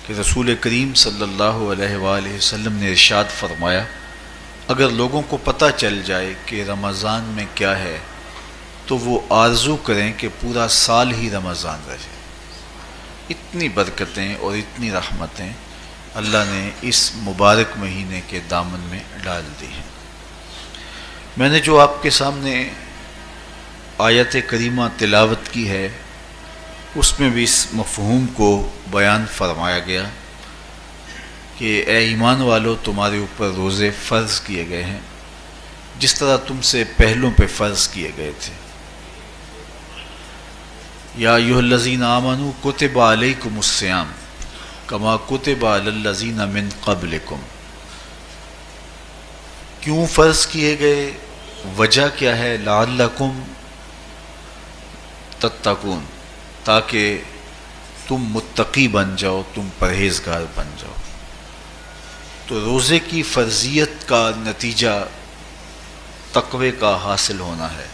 کہ رسول کریم صلی اللہ علیہ وآلہ وسلم نے ارشاد فرمایا، اگر لوگوں کو پتہ چل جائے کہ رمضان میں کیا ہے تو وہ آرزو کریں کہ پورا سال ہی رمضان رہے۔ اتنی برکتیں اور اتنی رحمتیں اللہ نے اس مبارک مہینے کے دامن میں ڈال دی ہیں۔ میں نے جو آپ کے سامنے آیت کریمہ تلاوت کی ہے اس میں بھی اس مفہوم کو بیان فرمایا گیا کہ اے ایمان والو، تمہارے اوپر روزے فرض کیے گئے ہیں جس طرح تم سے پہلوں پہ فرض کیے گئے تھے۔ یا ایھا الذین آمنوا کتب علیکم الصیام کما کتب علی الذین من قبلکم۔ کیوں فرض کیے گئے؟ وجہ کیا ہے؟ لعلکم تتقون، تاکہ تم متقی بن جاؤ، تم پرہیزگار بن جاؤ۔ تو روزے کی فرضیت کا نتیجہ تقوی کا حاصل ہونا ہے،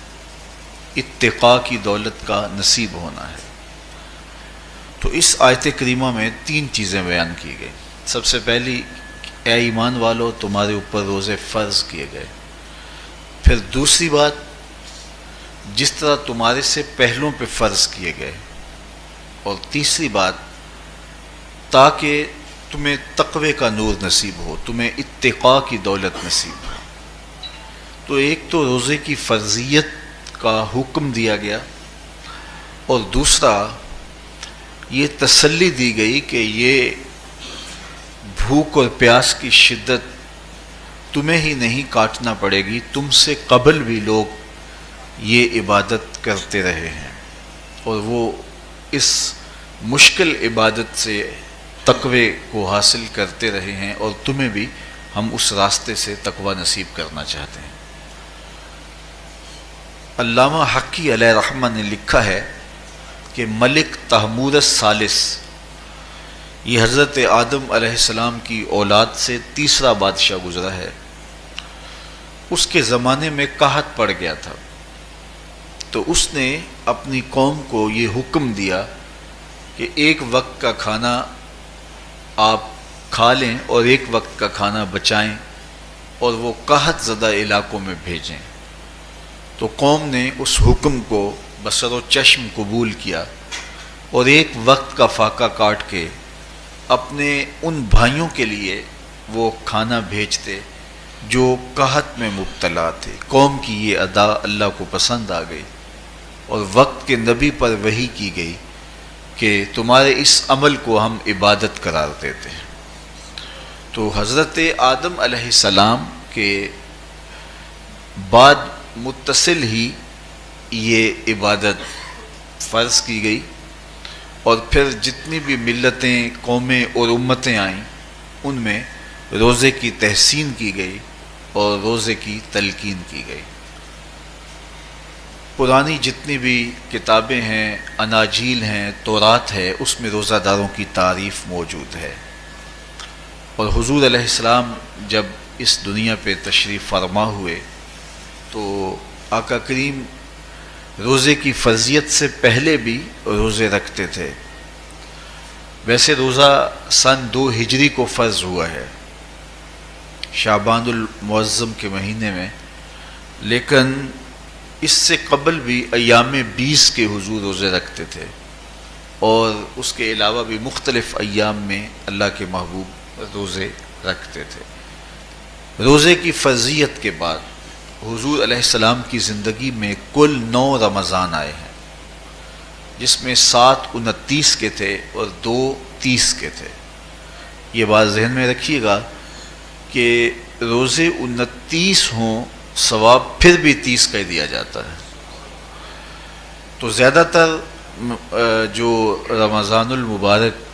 اتقاء کی دولت کا نصیب ہونا ہے۔ تو اس آیت کریمہ میں 3 چیزیں بیان کی گئی۔ سب سے پہلی، اے ایمان والو، تمہارے اوپر روزے فرض کیے گئے۔ پھر دوسری بات، جس طرح تمہارے سے پہلوں پہ فرض کیے گئے۔ اور تیسری بات، تاکہ تمہیں تقوی کا نور نصیب ہو، تمہیں اتقاء کی دولت نصیب ہو۔ تو ایک تو روزے کی فرضیت کا حکم دیا گیا، اور دوسرا یہ تسلی دی گئی کہ یہ بھوک اور پیاس کی شدت تمہیں ہی نہیں کاٹنا پڑے گی، تم سے قبل بھی لوگ یہ عبادت کرتے رہے ہیں اور وہ اس مشکل عبادت سے تقوی کو حاصل کرتے رہے ہیں، اور تمہیں بھی ہم اس راستے سے تقوی نصیب کرنا چاہتے ہیں۔ علامہ حقی علیہ رحمہ نے لکھا ہے کہ ملک تحمورث ثالث، یہ حضرت آدم علیہ السلام کی اولاد سے تیسرا بادشاہ گزرا ہے۔ اس کے زمانے میں قحط پڑ گیا تھا، تو اس نے اپنی قوم کو یہ حکم دیا کہ ایک وقت کا کھانا آپ کھا لیں اور ایک وقت کا کھانا بچائیں اور وہ قحط زدہ علاقوں میں بھیجیں۔ تو قوم نے اس حکم کو بصر و چشم قبول کیا اور ایک وقت کا فاقہ کاٹ کے اپنے ان بھائیوں کے لیے وہ کھانا بھیجتے جو قحط میں مبتلا تھے۔ قوم کی یہ ادا اللہ کو پسند آ گئی، اور وقت کے نبی پر وحی کی گئی کہ تمہارے اس عمل کو ہم عبادت قرار دیتے ہیں۔ تو حضرت آدم علیہ السلام کے بعد متصل ہی یہ عبادت فرض کی گئی، اور پھر جتنی بھی ملتیں، قومیں اور امتیں آئیں ان میں روزے کی تحسین کی گئی اور روزے کی تلقین کی گئی۔ پرانی جتنی بھی کتابیں ہیں، اناجیل ہیں، تورات ہے، اس میں روزہ داروں کی تعریف موجود ہے۔ اور حضور علیہ السلام جب اس دنیا پہ تشریف فرما ہوئے تو آقا کریم روزے کی فرضیت سے پہلے بھی روزے رکھتے تھے۔ ویسے روزہ سن 2 ہجری کو فرض ہوا ہے، شعبان المعظم کے مہینے میں، لیکن اس سے قبل بھی ایام 20 کے حضور روزے رکھتے تھے، اور اس کے علاوہ بھی مختلف ایام میں اللہ کے محبوب روزے رکھتے تھے۔ روزے کی فرضیت کے بعد حضور علیہ السلام کی زندگی میں کل 9 رمضان آئے ہیں، جس میں 7 29 کے تھے اور 2 30 کے تھے۔ یہ بات ذہن میں رکھیے گا کہ روزے 29 ہوں، ثواب پھر بھی 30 کا ہی دیا جاتا ہے۔ تو زیادہ تر جو رمضان المبارک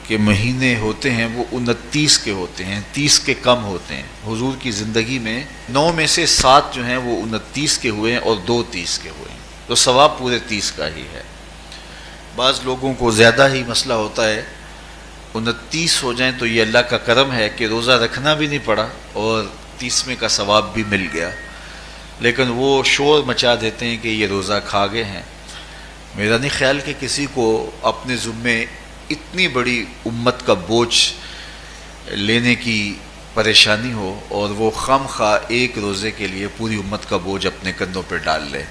کے مہینے ہوتے ہیں وہ 29 کے ہوتے ہیں، 30 کے کم ہوتے ہیں۔ حضور کی زندگی میں 9 میں سے 7 جو ہیں وہ 29 کے ہوئے ہیں اور 2 30 کے ہوئے ہیں، تو ثواب پورے 30 کا ہی ہے۔ بعض لوگوں کو زیادہ ہی مسئلہ ہوتا ہے، 29 ہو جائیں تو یہ اللہ کا کرم ہے کہ روزہ رکھنا بھی نہیں پڑا اور 30ویں کا ثواب بھی مل گیا، لیکن وہ شور مچا دیتے ہیں کہ یہ روزہ کھا گئے ہیں۔ میرا نہیں خیال کہ کسی کو اپنے ذمے اتنی بڑی امت کا بوجھ لینے کی پریشانی ہو اور وہ خام خواہ ایک روزے کے لیے پوری امت کا بوجھ اپنے کندھوں پہ ڈال لے.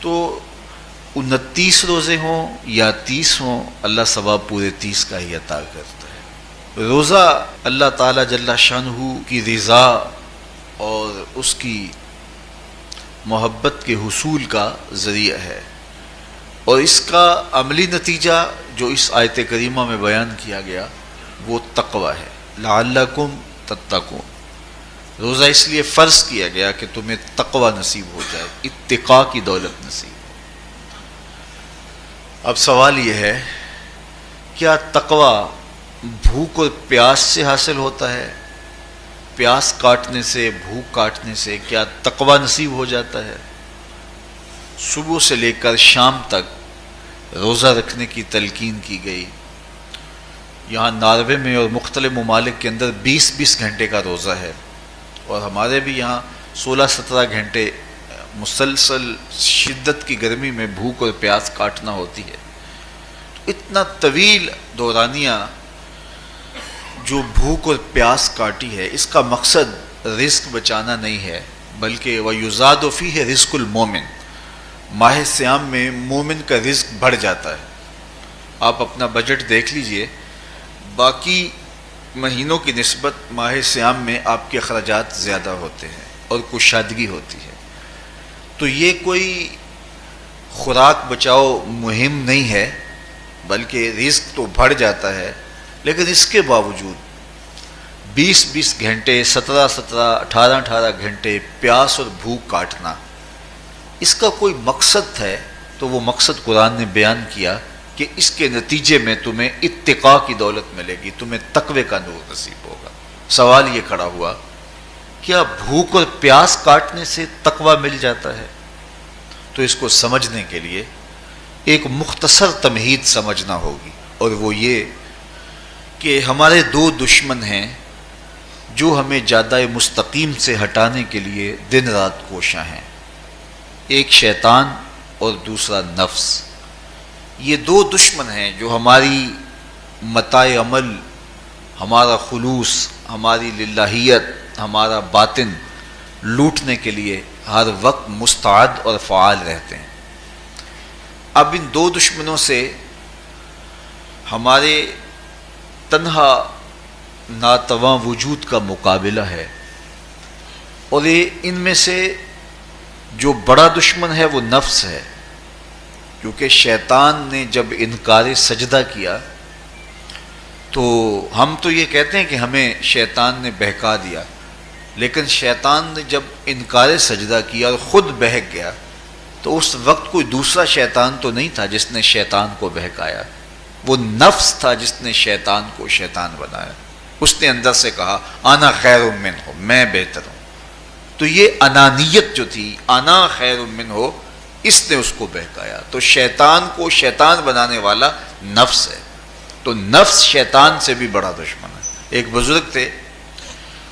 تو 29 روزے ہوں یا 30 ہوں، اللہ ثواب پورے 30 کا ہی عطا کرتا ہے. روزہ اللہ تعالیٰ جل شانہ کی رضا اور اس کی محبت کے حصول کا ذریعہ ہے، اور اس کا عملی نتیجہ جو اس آیت کریمہ میں بیان کیا گیا وہ تقوی ہے. لعلکم تتقون. روزہ اس لیے فرض کیا گیا کہ تمہیں تقوی نصیب ہو جائے، اتقاء کی دولت نصیب ہو. اب سوال یہ ہے، کیا تقوی بھوک اور پیاس سے حاصل ہوتا ہے؟ پیاس کاٹنے سے، بھوک کاٹنے سے کیا تقوی نصیب ہو جاتا ہے؟ صبح سے لے کر شام تک روزہ رکھنے کی تلقین کی گئی. یہاں ناروے میں اور مختلف ممالک کے اندر 20 گھنٹے کا روزہ ہے، اور ہمارے بھی یہاں 16-17 گھنٹے مسلسل شدت کی گرمی میں بھوک اور پیاس کاٹنا ہوتی ہے. تو اتنا طویل دورانیہ جو بھوک اور پیاس کاٹی ہے، اس کا مقصد رزق بچانا نہیں ہے، بلکہ وَيُزَادُ فِيهِ رِزْقُ الْمُؤْمِنِ. ماہ سیام میں مومن کا رزق بڑھ جاتا ہے. آپ اپنا بجٹ دیکھ لیجئے، باقی مہینوں کی نسبت ماہ سیام میں آپ کے اخراجات زیادہ ہوتے ہیں اور کشادگی ہوتی ہے. تو یہ کوئی خوراک بچاؤ مہم نہیں ہے، بلکہ رزق تو بڑھ جاتا ہے، لیکن اس کے باوجود 20 گھنٹے، 17 18 گھنٹے پیاس اور بھوک کاٹنا، اس کا کوئی مقصد ہے تو وہ مقصد قرآن نے بیان کیا کہ اس کے نتیجے میں تمہیں اتقاء کی دولت ملے گی، تمہیں تقوی کا نور نصیب ہوگا. سوال یہ کھڑا ہوا، کیا بھوک اور پیاس کاٹنے سے تقوی مل جاتا ہے؟ تو اس کو سمجھنے کے لیے ایک مختصر تمہید سمجھنا ہوگی، اور وہ یہ کہ ہمارے 2 دشمن ہیں جو ہمیں جادہ مستقیم سے ہٹانے کے لیے دن رات کوشاں ہیں. ایک شیطان اور دوسرا نفس. یہ 2 دشمن ہیں جو ہماری متاع عمل، ہمارا خلوص، ہماری للہیت، ہمارا باطن لوٹنے کے لیے ہر وقت مستعد اور فعال رہتے ہیں. اب ان 2 دشمنوں سے ہمارے تنہا ناتواں وجود کا مقابلہ ہے، اور ان میں سے جو بڑا دشمن ہے وہ نفس ہے، کیونکہ شیطان نے جب انکار سجدہ کیا تو ہم تو یہ کہتے ہیں کہ ہمیں شیطان نے بہکا دیا، لیکن شیطان نے جب انکار سجدہ کیا اور خود بہک گیا تو اس وقت کوئی دوسرا شیطان تو نہیں تھا جس نے شیطان کو بہکایا، وہ نفس تھا جس نے شیطان کو شیطان بنایا. اس نے اندر سے کہا انا خیر منہ، میں بہتر ہوں. تو یہ انانیت جو تھی، انا خیر منہ، اس نے اس کو بہکایا. تو شیطان کو شیطان بنانے والا نفس ہے. تو نفس شیطان سے بھی بڑا دشمن ہے. ایک بزرگ تھے،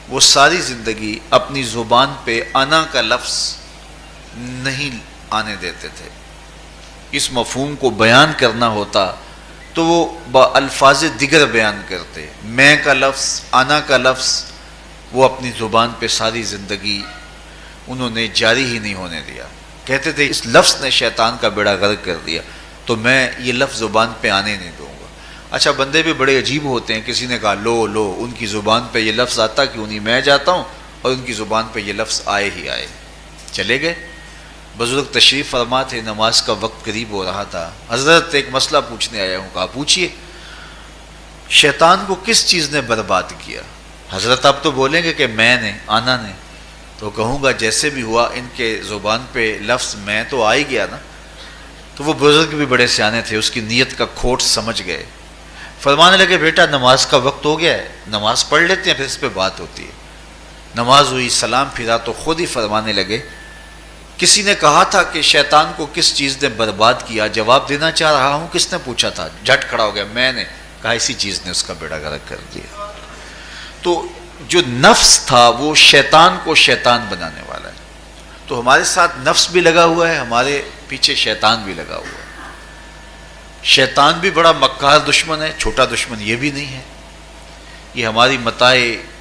وہ ساری زندگی اپنی زبان پہ انا کا لفظ نہیں آنے دیتے تھے. اس مفہوم کو بیان کرنا ہوتا تو وہ با الفاظ دیگر بیان کرتے. میں کا لفظ، انا کا لفظ وہ اپنی زبان پہ ساری زندگی انہوں نے جاری ہی نہیں ہونے دیا. کہتے تھے اس لفظ نے شیطان کا بیڑا غرق کر دیا، تو میں یہ لفظ زبان پہ آنے نہیں دوں گا. اچھا، بندے بھی بڑے عجیب ہوتے ہیں. کسی نے کہا لو ان کی زبان پہ یہ لفظ آتا کیوں نہیں، میں جاتا ہوں اور ان کی زبان پہ یہ لفظ آئے ہی آئے. چلے گئے. بزرگ تشریف فرما تھے، نماز کا وقت قریب ہو رہا تھا. حضرت ایک مسئلہ پوچھنے آیا ہوں. کہا پوچھیے. شیطان کو کس چیز نے برباد کیا؟ حضرت آپ تو بولیں گے کہ میں نے، آنا نے. تو کہوں گا جیسے بھی ہوا ان کے زبان پہ لفظ میں تو آ ہی گیا نا. تو وہ بزرگ بھی بڑے سیانے تھے، اس کی نیت کا کھوٹ سمجھ گئے. فرمانے لگے بیٹا نماز کا وقت ہو گیا ہے، نماز پڑھ لیتے ہیں پھر اس پہ بات ہوتی ہے. نماز ہوئی، سلام پھرا تو خود ہی فرمانے لگے کسی نے کہا تھا کہ شیطان کو کس چیز نے برباد کیا، جواب دینا چاہ رہا ہوں. کس نے پوچھا تھا؟ جھٹ کھڑا ہو گیا، میں نے. کہا اسی چیز نے اس کا بیڑا غرق کر دیا. تو جو نفس تھا وہ شیطان کو شیطان بنانے والا ہے. تو ہمارے ساتھ نفس بھی لگا ہوا ہے، ہمارے پیچھے شیطان بھی لگا ہوا ہے. شیطان بھی بڑا مکار دشمن ہے، چھوٹا دشمن یہ بھی نہیں ہے۔ یہ ہماری متاع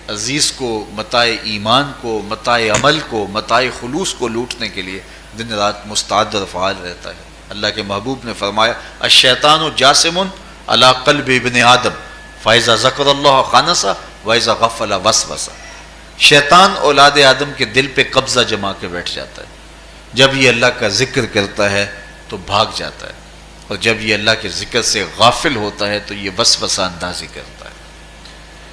عزیز کو، متاع ایمان کو، متاع عمل کو، متاع خلوص کو لوٹنے کے لیے دن رات مستعد اور فعال رہتا ہے۔ اللہ کے محبوب نے فرمایا الشیطان جاسم علی قلب ابن آدم فاذا ذکر اللہ خانس واذا غفل وسوس۔ شیطان اولاد آدم کے دل پہ قبضہ جما کے بیٹھ جاتا ہے، جب یہ اللہ کا ذکر کرتا ہے تو بھاگ جاتا ہے، اور جب یہ اللہ کے ذکر سے غافل ہوتا ہے تو یہ وسوسہ اندازی کرتا ہے۔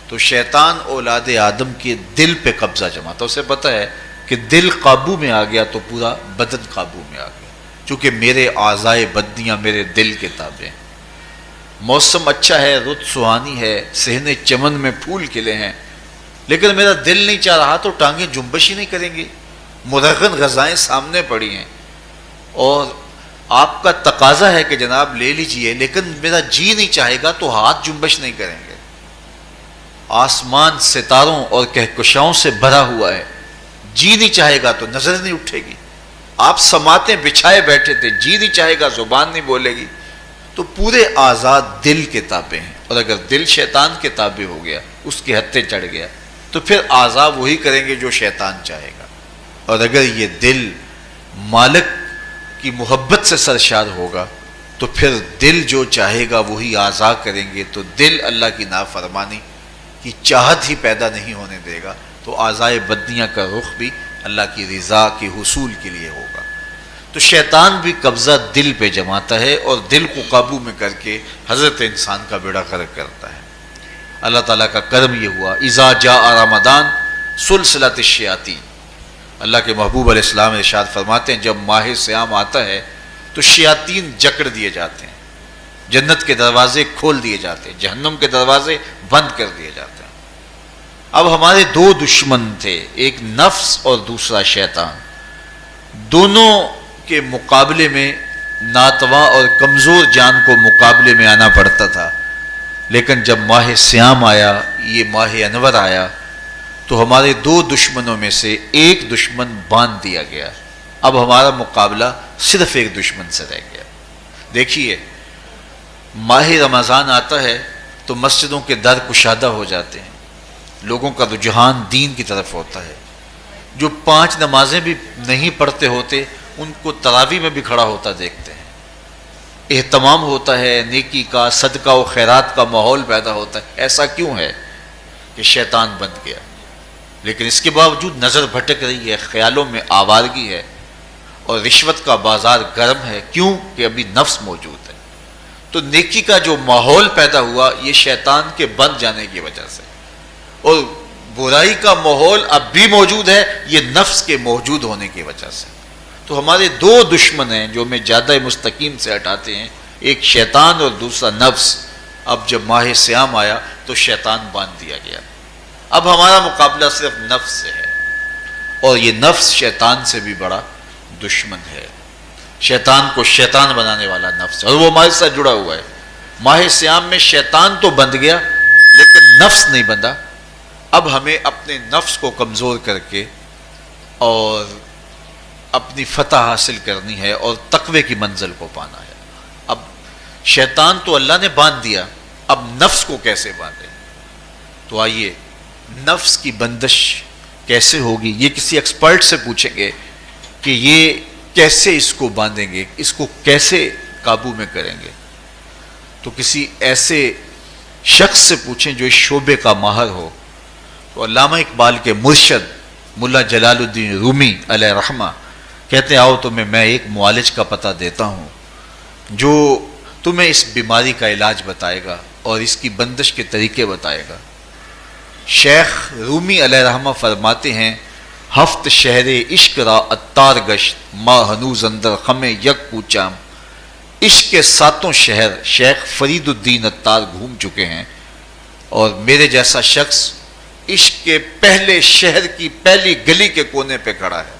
تو شیطان اولاد آدم کے دل پہ قبضہ جماتا ہے، اسے پتہ ہے کہ دل قابو میں آ گیا تو پورا بدن قابو میں آ گیا، چونکہ میرے اعضائے بدنیاں میرے دل کے تابع ہیں۔ موسم اچھا ہے، رت سہانی ہے، صحن چمن میں پھول کھلے ہیں، لیکن میرا دل نہیں چاہ رہا تو ٹانگیں جنبش ہی نہیں کریں گی، مرغن غذائیں سامنے پڑی ہیں اور آپ کا تقاضا ہے کہ جناب لے لیجئے، لیکن میرا جی نہیں چاہے گا تو ہاتھ جنبش نہیں کریں گے۔ آسمان ستاروں اور کہکشاؤں سے بھرا ہوا ہے، جی نہیں چاہے گا تو نظر نہیں اٹھے گی۔ آپ سماعتیں بچھائے بیٹھے تھے، جی نہیں چاہے گا زبان نہیں بولے گی۔ تو پورے آزاد دل کے تابع ہیں، اور اگر دل شیطان کے تابع ہو گیا، اس کے ہتھے چڑھ گیا، تو پھر اعضاء وہی کریں گے جو شیطان چاہے گا۔ اور اگر یہ دل مالک کی محبت سے سرشار ہوگا تو پھر دل جو چاہے گا وہی اعضاء کریں گے، تو دل اللہ کی نافرمانی کی چاہت ہی پیدا نہیں ہونے دے گا، تو اعضائے بدنیاں کا رخ بھی اللہ کی رضا کے حصول کے لیے ہوگا۔ تو شیطان بھی قبضہ دل پہ جماتا ہے اور دل کو قابو میں کر کے حضرت انسان کا بیڑا غرق کرتا ہے۔ اللہ تعالیٰ کا کرم یہ ہوا اذا جاء رمضان سلسلۃ الشیاطین، اللہ کے محبوب علیہ السلام ارشاد فرماتے ہیں جب ماہ صیام آتا ہے تو شیاطین جکڑ دیے جاتے ہیں، جنت کے دروازے کھول دیے جاتے ہیں، جہنم کے دروازے بند کر دیے جاتے ہیں۔ اب ہمارے دو دشمن تھے، ایک نفس اور دوسرا شیطان، دونوں کے مقابلے میں ناتواں اور کمزور جان کو مقابلے میں آنا پڑتا تھا، لیکن جب ماہ صیام آیا، یہ ماہ انور آیا، تو ہمارے دو دشمنوں میں سے ایک دشمن باندھ دیا گیا۔ اب ہمارا مقابلہ صرف ایک دشمن سے رہ گیا۔ دیکھیے ماہ رمضان آتا ہے تو مسجدوں کے در کشادہ ہو جاتے ہیں، لوگوں کا رجحان دین کی طرف ہوتا ہے، جو 5 نمازیں بھی نہیں پڑھتے ہوتے ان کو تراویح میں بھی کھڑا ہوتا دیکھتے ہیں، اہتمام ہوتا ہے، نیکی کا، صدقہ و خیرات کا ماحول پیدا ہوتا ہے۔ ایسا کیوں ہے کہ شیطان بند گیا، لیکن اس کے باوجود نظر بھٹک رہی ہے، خیالوں میں آوارگی ہے، اور رشوت کا بازار گرم ہے، کیوں کہ ابھی نفس موجود ہے۔ تو نیکی کا جو ماحول پیدا ہوا یہ شیطان کے بند جانے کی وجہ سے، اور برائی کا ماحول اب بھی موجود ہے یہ نفس کے موجود ہونے کی وجہ سے۔ تو ہمارے دو دشمن ہیں جو ہمیں جادہ مستقیم سے ہٹاتے ہیں، ایک شیطان اور دوسرا نفس۔ اب جب ماہ صیام آیا تو شیطان باندھ دیا گیا، اب ہمارا مقابلہ صرف نفس سے ہے، اور یہ نفس شیطان سے بھی بڑا دشمن ہے۔ شیطان کو شیطان بنانے والا نفس ہے، اور وہ ہمارے ساتھ جڑا ہوا ہے۔ ماہ صیام میں شیطان تو بند گیا لیکن نفس نہیں بندھا۔ اب ہمیں اپنے نفس کو کمزور کر کے اور اپنی فتح حاصل کرنی ہے اور تقوی کی منزل کو پانا ہے۔ اب شیطان تو اللہ نے باندھ دیا، اب نفس کو کیسے باندھیں؟ تو آئیے نفس کی بندش کیسے ہوگی یہ کسی ایکسپرٹ سے پوچھیں گے کہ یہ کیسے اس کو باندھیں گے، اس کو کیسے قابو میں کریں گے۔ تو کسی ایسے شخص سے پوچھیں جو اس شعبے کا ماہر ہو۔ تو علامہ اقبال کے مرشد ملا جلال الدین رومی علیہ رحمہ کہتے ہیں آؤ تمہیں میں ایک معالج کا پتہ دیتا ہوں جو تمہیں اس بیماری کا علاج بتائے گا اور اس کی بندش کے طریقے بتائے گا۔ شیخ رومی علیہ رحمہ فرماتے ہیں ہفت شہر عشق را اتار گشت ما ہنوز اندر خم یک پوچام۔ عشق کے 7 شہر شیخ فرید الدین اتار گھوم چکے ہیں، اور میرے جیسا شخص عشق کے پہلے شہر کی پہلی گلی کے کونے پہ کھڑا ہے۔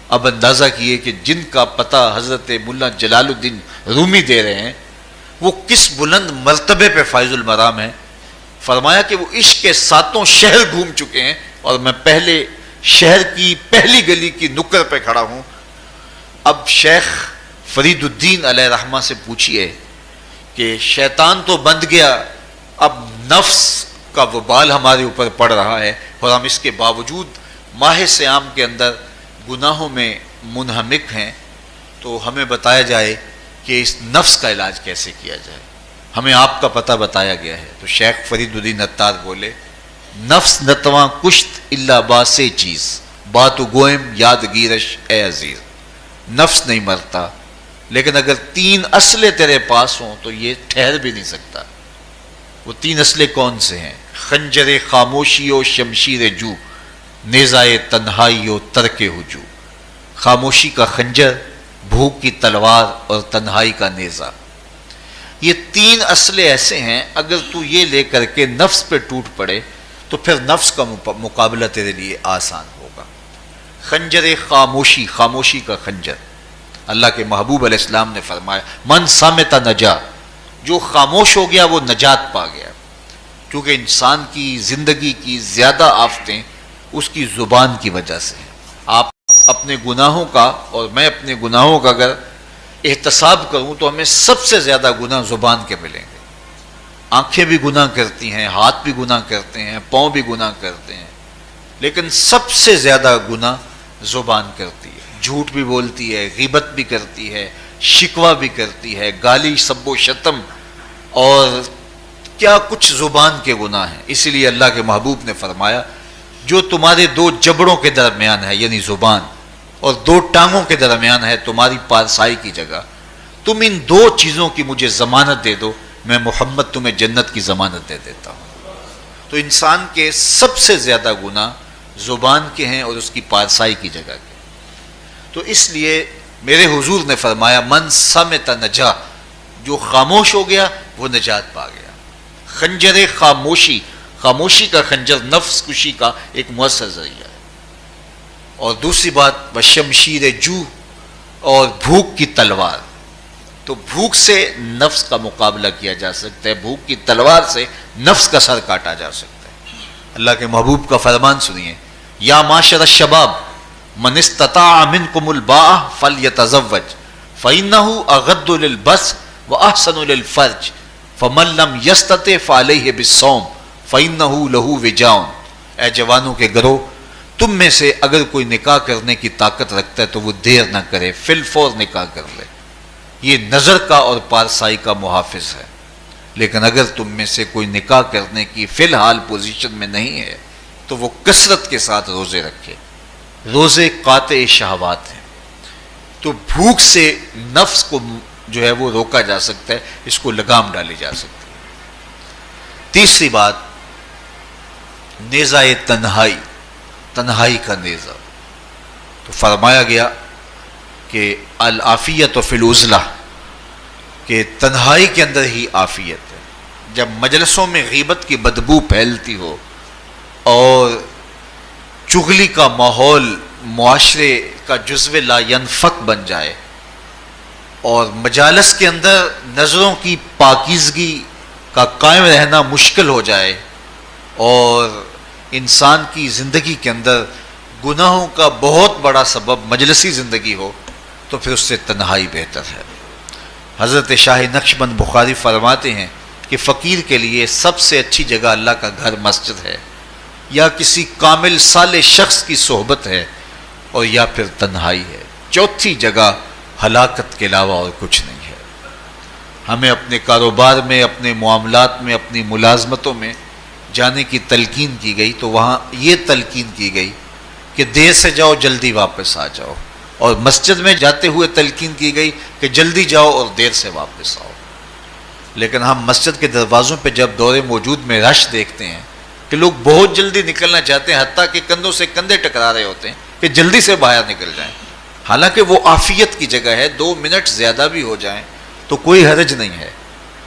اب اندازہ کیے کہ جن کا پتہ حضرت ملا جلال الدین رومی دے رہے ہیں وہ کس بلند مرتبے پہ فائز المرام ہے۔ فرمایا کہ وہ عشق کے 7 شہر گھوم چکے ہیں اور میں پہلے شہر کی پہلی گلی کی نکر پہ کھڑا ہوں۔ اب شیخ فرید الدین علیہ رحمہ سے پوچھئے کہ شیطان تو بند گیا، اب نفس کا وبال ہمارے اوپر پڑ رہا ہے، اور ہم اس کے باوجود ماہ صیام کے اندر گناہوں میں منہمک ہیں، تو ہمیں بتایا جائے کہ اس نفس کا علاج کیسے کیا جائے۔ ہمیں آپ کا پتہ بتایا گیا ہے۔ تو شیخ فرید الدین عطار بولے، نفس نتواں کشت الا باسے چیز، باتو گوئم یاد گیرش اے عزیز۔ نفس نہیں مرتا، لیکن اگر تین اسلحے تیرے پاس ہوں تو یہ ٹھہر بھی نہیں سکتا۔ وہ تین اسلحے کون سے ہیں؟ خنجر خاموشی و شمشیر جو، نیزائے تنہائی و ترک ہجو۔ خاموشی کا خنجر، بھوک کی تلوار اور تنہائی کا نیزہ، یہ تین اسلحے ایسے ہیں، اگر تو یہ لے کر کے نفس پہ ٹوٹ پڑے تو پھر نفس کا مقابلہ تیرے لیے آسان ہوگا۔ خنجر خاموشی، خاموشی کا خنجر، اللہ کے محبوب علیہ السلام نے فرمایا من صامت نجا، جو خاموش ہو گیا وہ نجات پا گیا، کیونکہ انسان کی زندگی کی زیادہ آفتیں اس کی زبان کی وجہ سے ہیں۔ آپ اپنے گناہوں کا اور میں اپنے گناہوں کا اگر احتساب کروں تو ہمیں سب سے زیادہ گناہ زبان کے ملیں گے۔ آنکھیں بھی گناہ کرتی ہیں، ہاتھ بھی گناہ کرتے ہیں، پاؤں بھی گناہ کرتے ہیں، لیکن سب سے زیادہ گناہ زبان کرتی ہے۔ جھوٹ بھی بولتی ہے، غیبت بھی کرتی ہے، شکوہ بھی کرتی ہے، گالی سب و شتم اور کیا کچھ زبان کے گناہ ہیں۔ اسی لیے اللہ کے محبوب نے فرمایا جو تمہارے دو جبڑوں کے درمیان ہے، یعنی زبان، اور دو ٹانگوں کے درمیان ہے تمہاری پارسائی کی جگہ، تم ان دو چیزوں کی مجھے ضمانت دے دو، میں محمد تمہیں جنت کی ضمانت دے دیتا ہوں۔ تو انسان کے سب سے زیادہ گناہ زبان کے ہیں اور اس کی پارسائی کی جگہ کے۔ تو اس لیے میرے حضور نے فرمایا من صمت نجا، جو خاموش ہو گیا وہ نجات پا گیا۔ خنجر خاموشی، خاموشی کا خنجر نفس کشی کا ایک مؤثر ذریعہ ہے۔ اور دوسری بات وشمشیر جو، اور بھوک کی تلوار، تو بھوک سے نفس کا مقابلہ کیا جا سکتا ہے، بھوک کی تلوار سے نفس کا سر کاٹا جا سکتا ہے۔ اللہ کے محبوب کا فرمان سنیے، یا معاشر الشباب من استطاع منکم الباء فلیتزوج فإنہ اغض للبصر واحسن للفرج فمن لم یستطع فعلیہ بالصوم فإنہ لہ وجاء۔ اے جوانوں کے گروہ، تم میں سے اگر کوئی نکاح کرنے کی طاقت رکھتا ہے تو وہ دیر نہ کرے، فی الفور نکاح کر لے، یہ نظر کا اور پارسائی کا محافظ ہے۔ لیکن اگر تم میں سے کوئی نکاح کرنے کی فی الحال پوزیشن میں نہیں ہے تو وہ کثرت کے ساتھ روزے رکھے۔ روزے قاطع شہوات ہیں، تو بھوک سے نفس کو جو ہے وہ روکا جا سکتا ہے، اس کو لگام ڈالی جا سکتی ہے۔ تیسری بات نیزہ تنہائی، تنہائی کا نیزہ، تو فرمایا گیا کہ العافیت فی العزلہ، کہ تنہائی کے اندر ہی عافیت ہے۔ جب مجلسوں میں غیبت کی بدبو پھیلتی ہو اور چغلی کا ماحول معاشرے کا جزو لا ینفک بن جائے، اور مجالس کے اندر نظروں کی پاکیزگی کا قائم رہنا مشکل ہو جائے، اور انسان کی زندگی کے اندر گناہوں کا بہت بڑا سبب مجلسی زندگی ہو، تو پھر اس سے تنہائی بہتر ہے۔ حضرت شاہ نقشبند بخاری فرماتے ہیں کہ فقیر کے لیے سب سے اچھی جگہ اللہ کا گھر مسجد ہے، یا کسی کامل صالح شخص کی صحبت ہے، اور یا پھر تنہائی ہے۔ چوتھی جگہ ہلاکت کے علاوہ اور کچھ نہیں ہے۔ ہمیں اپنے کاروبار میں، اپنے معاملات میں، اپنی ملازمتوں میں جانے کی تلقین کی گئی، تو وہاں یہ تلقین کی گئی کہ دیر سے جاؤ جلدی واپس آ جاؤ، اور مسجد میں جاتے ہوئے تلقین کی گئی کہ جلدی جاؤ اور دیر سے واپس آؤ۔ لیکن ہم مسجد کے دروازوں پہ جب دور موجود میں رش دیکھتے ہیں کہ لوگ بہت جلدی نکلنا چاہتے ہیں، حتیٰ کہ کندھوں سے کندھے ٹکرا رہے ہوتے ہیں کہ جلدی سے باہر نکل جائیں، حالانکہ وہ عافیت کی جگہ ہے، 2 منٹ زیادہ بھی ہو جائیں تو کوئی حرج نہیں ہے۔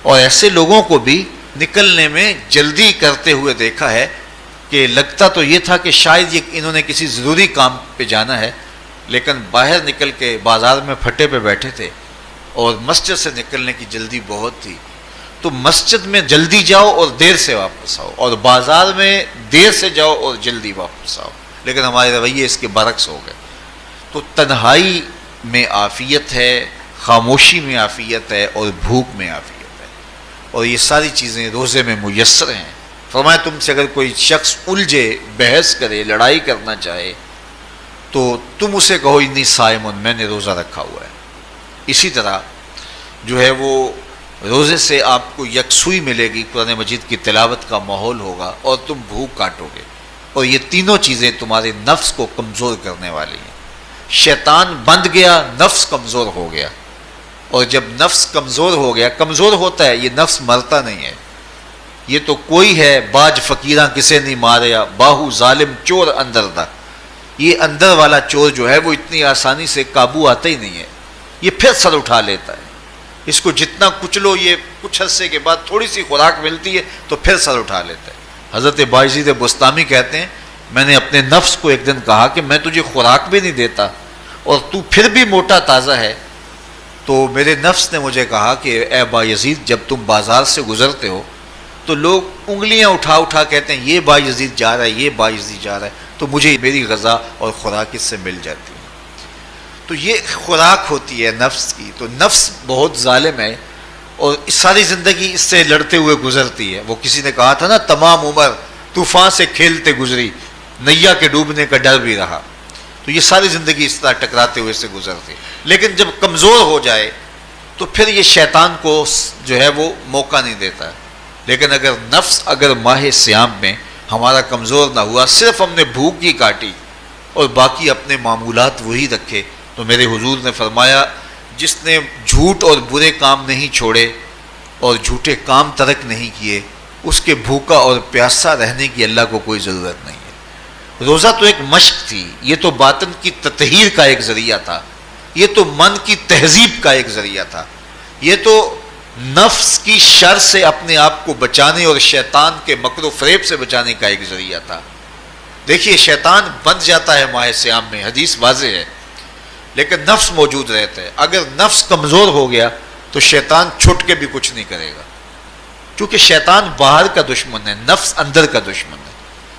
اور ایسے لوگوں کو بھی نکلنے میں جلدی کرتے ہوئے دیکھا ہے کہ لگتا تو یہ تھا کہ شاید یہ انہوں نے کسی ضروری کام پہ جانا ہے، لیکن باہر نکل کے بازار میں پھٹے پہ بیٹھے تھے اور مسجد سے نکلنے کی جلدی بہت تھی۔ تو مسجد میں جلدی جاؤ اور دیر سے واپس آؤ، اور بازار میں دیر سے جاؤ اور جلدی واپس آؤ، لیکن ہمارے رویے اس کے برعکس ہو گئے۔ تو تنہائی میں عافیت ہے، خاموشی میں عافیت ہے، اور بھوک میں عافیت ہے۔ اور یہ ساری چیزیں روزے میں میسر ہیں۔ فرمایا تم سے اگر کوئی شخص الجھے، بحث کرے، لڑائی کرنا چاہے تو تم اسے کہو انی صائم، میں نے روزہ رکھا ہوا ہے۔ اسی طرح جو ہے وہ روزے سے آپ کو یکسوئی ملے گی، قرآن مجید کی تلاوت کا ماحول ہوگا اور تم بھوک کاٹو گے، اور یہ تینوں چیزیں تمہارے نفس کو کمزور کرنے والی ہیں۔ شیطان بند گیا، نفس کمزور ہو گیا، اور جب نفس کمزور ہو گیا، کمزور ہوتا ہے، یہ نفس مرتا نہیں ہے۔ یہ تو کوئی ہے باج فقیراں کسے نہیں ماریا، باہو ظالم چور اندر دا، یہ اندر والا چور جو ہے وہ اتنی آسانی سے قابو آتا ہی نہیں ہے، یہ پھر سر اٹھا لیتا ہے۔ اس کو جتنا کچلو، یہ کچھ عرصے کے بعد تھوڑی سی خوراک ملتی ہے تو پھر سر اٹھا لیتا ہے۔ حضرت بایزید بستامی کہتے ہیں میں نے اپنے نفس کو ایک دن کہا کہ میں تجھے خوراک بھی نہیں دیتا اور تو پھر بھی موٹا تازہ ہے، تو میرے نفس نے مجھے کہا کہ اے بایزید، جب تم بازار سے گزرتے ہو تو لوگ انگلیاں اٹھا اٹھا کہتے ہیں یہ بایزید جا رہا ہے، یہ بایزید جا رہا ہے، تو مجھے میری غذا اور خوراک اس سے مل جاتی ہے۔ تو یہ خوراک ہوتی ہے نفس کی۔ تو نفس بہت ظالم ہے اور ساری زندگی اس سے لڑتے ہوئے گزرتی ہے۔ وہ کسی نے کہا تھا نا، تمام عمر طوفان سے کھیلتے گزری، نیا کے ڈوبنے کا ڈر بھی رہا۔ تو یہ ساری زندگی اس طرح ٹکراتے ہوئے سے گزرتی، لیکن جب کمزور ہو جائے تو پھر یہ شیطان کو جو ہے وہ موقع نہیں دیتا ہے۔ لیکن اگر نفس اگر ماہ سیام میں ہمارا کمزور نہ ہوا، صرف ہم نے بھوک ہی کاٹی اور باقی اپنے معمولات وہی رکھے، تو میرے حضور نے فرمایا جس نے جھوٹ اور برے کام نہیں چھوڑے اور جھوٹے کام ترک نہیں کیے، اس کے بھوکا اور پیاسا رہنے کی اللہ کو کوئی ضرورت نہیں ہے۔ روزہ تو ایک مشق تھی، یہ تو باطن کی تطہیر کا ایک ذریعہ تھا، یہ تو من کی تہذیب کا ایک ذریعہ تھا، یہ تو نفس کی شر سے اپنے آپ کو بچانے اور شیطان کے مکر و فریب سے بچانے کا ایک ذریعہ تھا۔ دیکھیے شیطان بند جاتا ہے ماہ سیام میں، حدیث واضح ہے، لیکن نفس موجود رہتا ہے۔ اگر نفس کمزور ہو گیا تو شیطان چھٹ کے بھی کچھ نہیں کرے گا، کیونکہ شیطان باہر کا دشمن ہے، نفس اندر کا دشمن ہے۔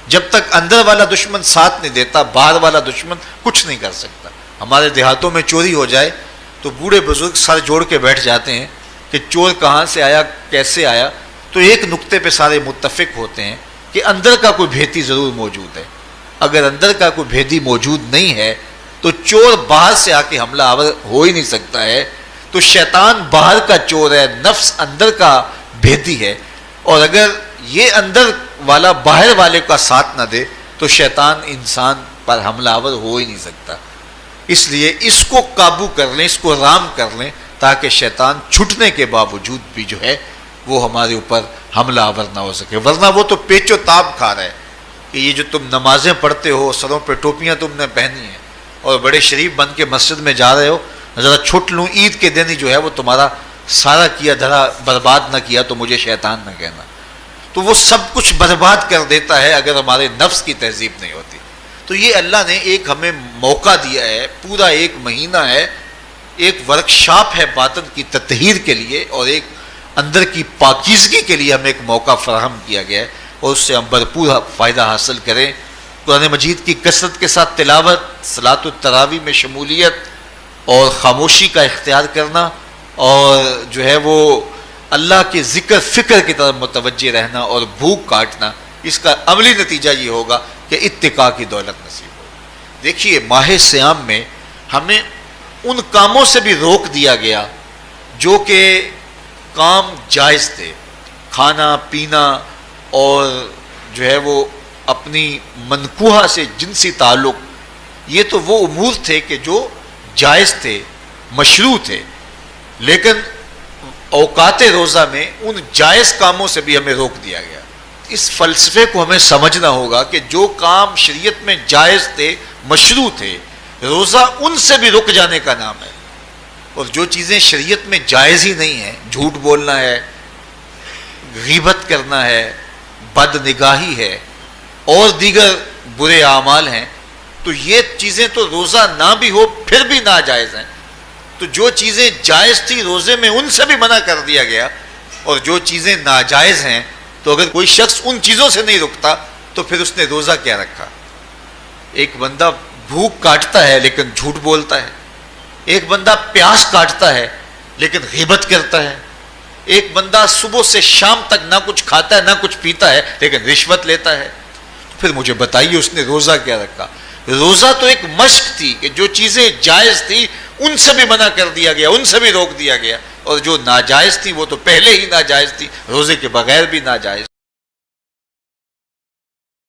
جب تک اندر والا دشمن ساتھ نہیں دیتا، باہر والا دشمن کچھ نہیں کر سکتا۔ ہمارے دیہاتوں میں چوری ہو جائے تو بوڑھے بزرگ سر جوڑ کے بیٹھ جاتے ہیں کہ چور کہاں سے آیا، کیسے آیا، تو ایک نقطے پہ سارے متفق ہوتے ہیں کہ اندر کا کوئی بھیدی ضرور موجود ہے۔ اگر اندر کا کوئی بھیدی موجود نہیں ہے تو چور باہر سے آ کے حملہ آور ہو ہی نہیں سکتا ہے۔ تو شیطان باہر کا چور ہے، نفس اندر کا بھیدی ہے، اور اگر یہ اندر والا باہر والے کا ساتھ نہ دے تو شیطان انسان پر حملہ آور ہو ہی نہیں سکتا۔ اس لیے اس کو قابو کر لیں، اس کو رام کر لیں، تاکہ شیطان چھٹنے کے باوجود بھی جو ہے وہ ہمارے اوپر حملہ آور نہ ہو سکے۔ ورنہ وہ تو پیچ و تاب کھا رہا ہے کہ یہ جو تم نمازیں پڑھتے ہو، سروں پہ ٹوپیاں تم نے پہنی ہیں اور بڑے شریف بن کے مسجد میں جا رہے ہو، ذرا چھٹ لوں، عید کے دن ہی جو ہے وہ تمہارا سارا کیا دھرا برباد نہ کیا تو مجھے شیطان نہ کہنا۔ تو وہ سب کچھ برباد کر دیتا ہے اگر ہمارے نفس کی تہذیب نہیں ہوتی۔ تو یہ اللہ نے ایک ہمیں موقع دیا ہے، پورا ایک مہینہ ہے، ایک ورکشاپ ہے باطن کی تطہیر کے لیے اور ایک اندر کی پاکیزگی کے لیے ہمیں ایک موقع فراہم کیا گیا ہے، اور اس سے ہم بھرپور فائدہ حاصل کریں۔ قرآن مجید کی کثرت کے ساتھ تلاوت، صلاۃ التراویح میں شمولیت اور خاموشی کا اختیار کرنا، اور جو ہے وہ اللہ کے ذکر فکر کی طرف متوجہ رہنا اور بھوک کاٹنا، اس کا عملی نتیجہ یہ ہوگا کہ اتقاء کی دولت نصیب ہوگی۔ دیکھیے ماہ سیام میں ہمیں ان کاموں سے بھی روک دیا گیا جو کہ کام جائز تھے، کھانا پینا اور جو ہے وہ اپنی منکوحہ سے جنسی تعلق، یہ تو وہ امور تھے کہ جو جائز تھے، مشروع تھے، لیکن اوقات روزہ میں ان جائز کاموں سے بھی ہمیں روک دیا گیا۔ اس فلسفے کو ہمیں سمجھنا ہوگا کہ جو کام شریعت میں جائز تھے، مشروع تھے، روزہ ان سے بھی رک جانے کا نام ہے، اور جو چیزیں شریعت میں جائز ہی نہیں ہیں، جھوٹ بولنا ہے، غیبت کرنا ہے، بد نگاہی ہے اور دیگر برے اعمال ہیں، تو یہ چیزیں تو روزہ نہ بھی ہو پھر بھی ناجائز ہیں۔ تو جو چیزیں جائز تھی روزے میں ان سے بھی منع کر دیا گیا، اور جو چیزیں ناجائز ہیں تو اگر کوئی شخص ان چیزوں سے نہیں رکتا تو پھر اس نے روزہ کیا رکھا۔ ایک بندہ بھوک کاٹتا ہے لیکن جھوٹ بولتا ہے، ایک بندہ پیاس کاٹتا ہے لیکن غیبت کرتا ہے، ایک بندہ صبح سے شام تک نہ کچھ کھاتا ہے نہ کچھ پیتا ہے لیکن رشوت لیتا ہے، پھر مجھے بتائیے اس نے روزہ کیا رکھا؟ روزہ تو ایک مشق تھی کہ جو چیزیں جائز تھی ان سے بھی منع کر دیا گیا، ان سے بھی روک دیا گیا، اور جو ناجائز تھی وہ تو پہلے ہی ناجائز تھی، روزے کے بغیر بھی ناجائز۔